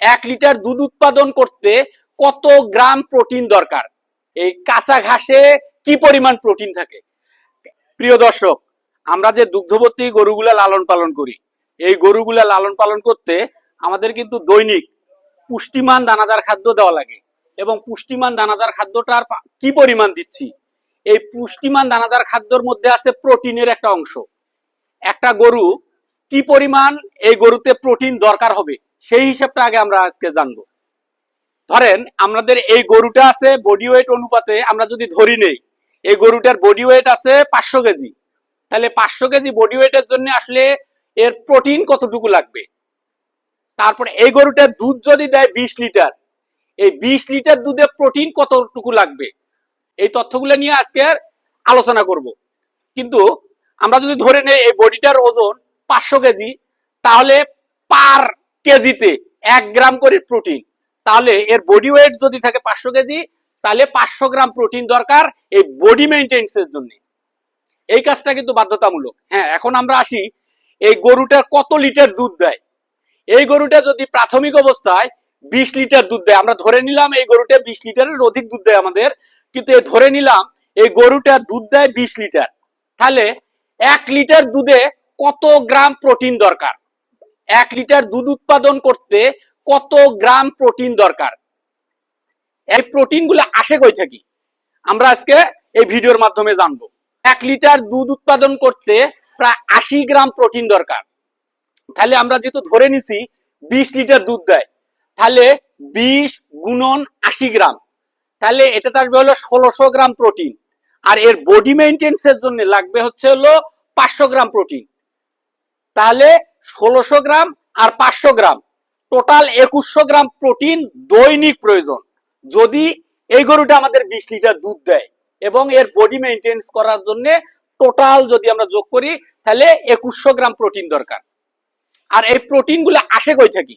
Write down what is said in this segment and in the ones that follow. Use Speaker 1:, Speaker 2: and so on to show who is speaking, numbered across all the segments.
Speaker 1: 1 litre দুধ উৎপাদন করতে কত গ্রাম প্রোটিন দরকার? এই কাঁচা ঘাসে কি পরিমাণ প্রোটিন থাকে? প্রিয় দর্শক, আমরা যে দুগ্ধবর্তী গরুগুলা লালন পালন করি, এই গরুগুলা লালন পালন করতে আমাদের কিন্তু দৈনিক পুষ্টিমান দানাদার খাদ্য দেওয়া লাগে। এবং পুষ্টিমান দানাদার খাদ্যটার কি পরিমাণ দিচ্ছি? এই পুষ্টিমান দানাদার খাদ্যর মধ্যে আছে প্রোটিনের একটা অংশ। একটা গরু কি পরিমাণ এই গরুতে প্রোটিন দরকার হবে সেই হিসাবটা আগে আমরা আজকে জানবো। ধরেন আমাদের এই গরুটা আছে বডি ওয়েট অনুপাতে, আমরা যদি ধরি নেই এই গরুটার বডি ওয়েট আছে 500 কেজি, তাহলে 500 কেজি বডি ওয়েটের জন্য আসলে এর প্রোটিন কতটুকু লাগবে? তারপরে এই গরুটার দুধ যদি দেয় 20 লিটার, এই 20 লিটার দুধে প্রোটিন কতটুকু লাগবে? এই তথ্যগুলো নিয়ে আজকে আলোচনা করব। কিন্তু আমরা যদি ধরে নেই এই বডিটার ওজন 500 কেজি, তাহলে পার কেজিতে 1 গ্রাম করে প্রোটিন, তাহলে এর বডি ওয়েট যদি থাকে 500 কেজি, তাহলে 500 গ্রাম প্রোটিন দরকার এই বডি মেইনটেন্সের জন্য। এই কাজটা কিন্তু বাধ্যতামূলক। হ্যাঁ, এখন আমরা আসি এই গরুটার কত লিটার দুধ দেয়। এই গরুটা যদি প্রাথমিক অবস্থায় 20 লিটার দুধ দেয়, আমরা ধরে নিলাম এই গরুটা 20 লিটারের অধিক দুধ দেয় আমাদের, কিন্তু ধরে নিলাম এই গরুটা দুধ দেয় 20 লিটার, তাহলে 1 লিটার দুধে কত গ্রাম প্রোটিন দরকার? 1 লিটার দুধ উৎপাদন করতে কত গ্রাম প্রোটিন দরকার? এই প্রোটিন গুলো আসে কই থেকে? আমরা আজকে এই ভিডিওর মাধ্যমে জানবো। 1 লিটার দুধ উৎপাদন করতে প্রায় 80 গ্রাম প্রোটিন দরকার। তাহলে আমরা যেহেতু ধরে নিছি 20 লিটার দুধ দেয়, তাহলে 20 গুণন 80 গ্রাম, তাহলে এটা আসবে হলো 1600 গ্রাম প্রোটিন। আর এর বডি মেইনটেন্সের জন্য লাগবে হচ্ছে হলো 500 গ্রাম প্রোটিন। তাহলে 1600 গ্রাম আর 500 গ্রাম, টোটাল 2100 গ্রাম প্রোটিন দৈনিক প্রয়োজন যদি এই গরুটা আমাদের 20 লিটার দুধ দেয়। এবং এর বডি মেইনটেন্স করার জন্য টোটাল যদি আমরা যোগ করি তাহলে 2100 গ্রাম প্রোটিন দরকার। আর এই প্রোটিন গুলো আসে কই থেকে?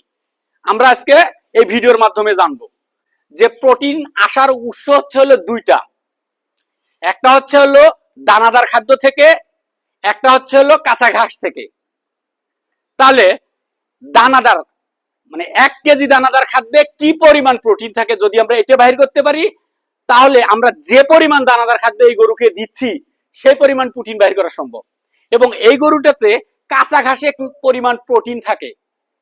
Speaker 1: আমরা আজকে এই ভিডিওর মাধ্যমে জানবো। যে প্রোটিন আসার উৎস হচ্ছে হলো দুইটা, একটা হচ্ছে হলো দানাদার খাদ্য থেকে, একটা হচ্ছে হলো কাঁচা ঘাস থেকে। তাহলে দানাদার মানে 1 কেজি দানাদার খাদ্যে কি পরিমাণ প্রোটিন থাকে যদি আমরা এটা বাহির করতে পারি, তাহলে আমরা যে পরিমাণ দানাদার খাদ্য এই গরুকে দিচ্ছি সেই পরিমাণ প্রোটিন বাহির করা সম্ভব। এবং এই গরুটাতে কাঁচা ঘাসে কি পরিমাণ প্রোটিন থাকে,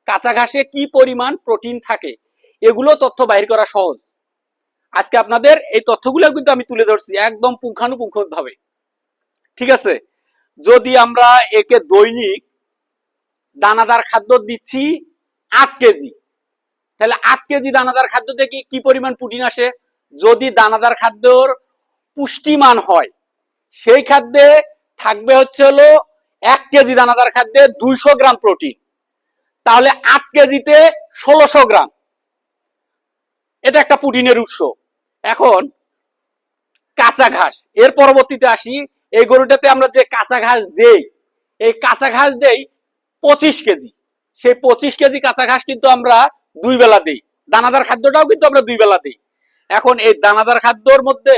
Speaker 1: কাঁচা ঘাসে কি পরিমাণ প্রোটিন থাকে, এগুলো তথ্য বাহির করা সহজ। আজকে আপনাদের এই তথ্যগুলো কিন্তু আমি তুলে ধরছি একদম পুঙ্খানুপুঙ্খ ভাবে। ঠিক আছে? যদি আমরা একে দৈনিক দানাদার খাদ্য দিচ্ছি 8 কেজি, তাহলে 8 কেজি দানাদার খাদ্য থেকে কি পরিমাণ প্রোটিন আসে? যদি দানাদার খাদ্যর পুষ্টিমান হয় সেই খাদ্যে থাকবে হচ্ছে হলো 1 কেজি দানাদার খাদ্যে 200 গ্রাম প্রোটিন, তাহলে 8 কেজিতে 1600 গ্রাম, এটা একটা প্রোটিনের উৎস। এখন কাঁচা ঘাস, এর পরবর্তীতে আসি। এই গরুটাতে আমরা যে কাঁচা ঘাস দেই, এই কাঁচা ঘাস দেই 25 কেজি। সেই 25 কেজি কাঁচা ঘাস কিন্তু আমরা 2 বেলা দেই, দানাদার খাদ্যটাও কিন্তু আমরা 2 বেলা দেই। এখন এই দানাদার খাদ্যর মধ্যে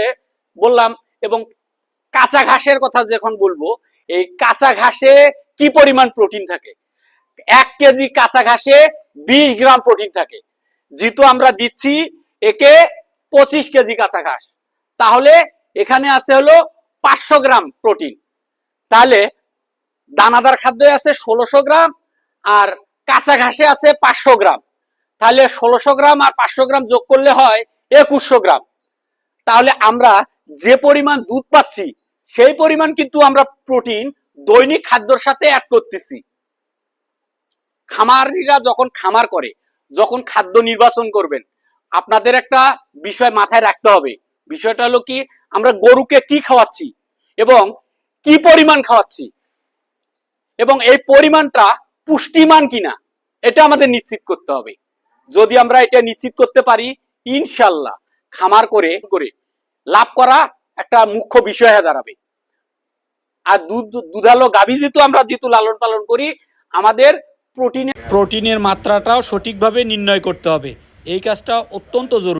Speaker 1: বললাম, এবং কাঁচা ঘাসের কথা যখন বলবো, এই কাঁচা ঘাসে কি পরিমাণ প্রোটিন থাকে? 1 কেজি কাঁচা ঘাসে 20 গ্রাম প্রোটিন থাকে, যেহেতু আমরা দিচ্ছি একে 25 কেজি কাঁচা ঘাস, তাহলে এখানে আছে হলো 500 গ্রাম প্রোটিন। তাহলে দানাদার খাদ্যে আছে 1600 গ্রাম আর কাঁচা ঘাসে আছে 500 গ্রাম, তাহলে 1600 গ্রাম আর 500 গ্রাম যোগ করলে হয় 2100 গ্রাম। তাহলে আমরা যে পরিমাণ দুধ পাচ্ছি সেই পরিমাণ কিন্তু আমরা প্রোটিন দৈনিক খাদ্যর সাথে অ্যাড করতেছি। খামারিরা যখন খামার করে, যখন খাদ্য নির্বাচন করবেন, আপনাদের একটা বিষয় মাথায় রাখতে হবে। বিষয়টা হলো কি, আমরা গরুকে কি খাওয়াচ্ছি এবং কি পরিমাণ খাওয়াচ্ছি, এবং এই পরিমাণটা পুষ্টিমান কিনা এটা আমাদের নিশ্চিত করতে হবে। যদি আমরা এটা নিশ্চিত করতে পারি, ইনশাল্লাহ খামার করে করে লাভ করা একটা মুখ্য বিষয় হয়ে দাঁড়াবে। আর দুধালো গাভী যেহেতু লালন পালন করি, আমাদের প্রোটিনের মাত্রাটাও সঠিকভাবে নির্ণয় করতে হবে। এই কাজটা অত্যন্ত জরুরি।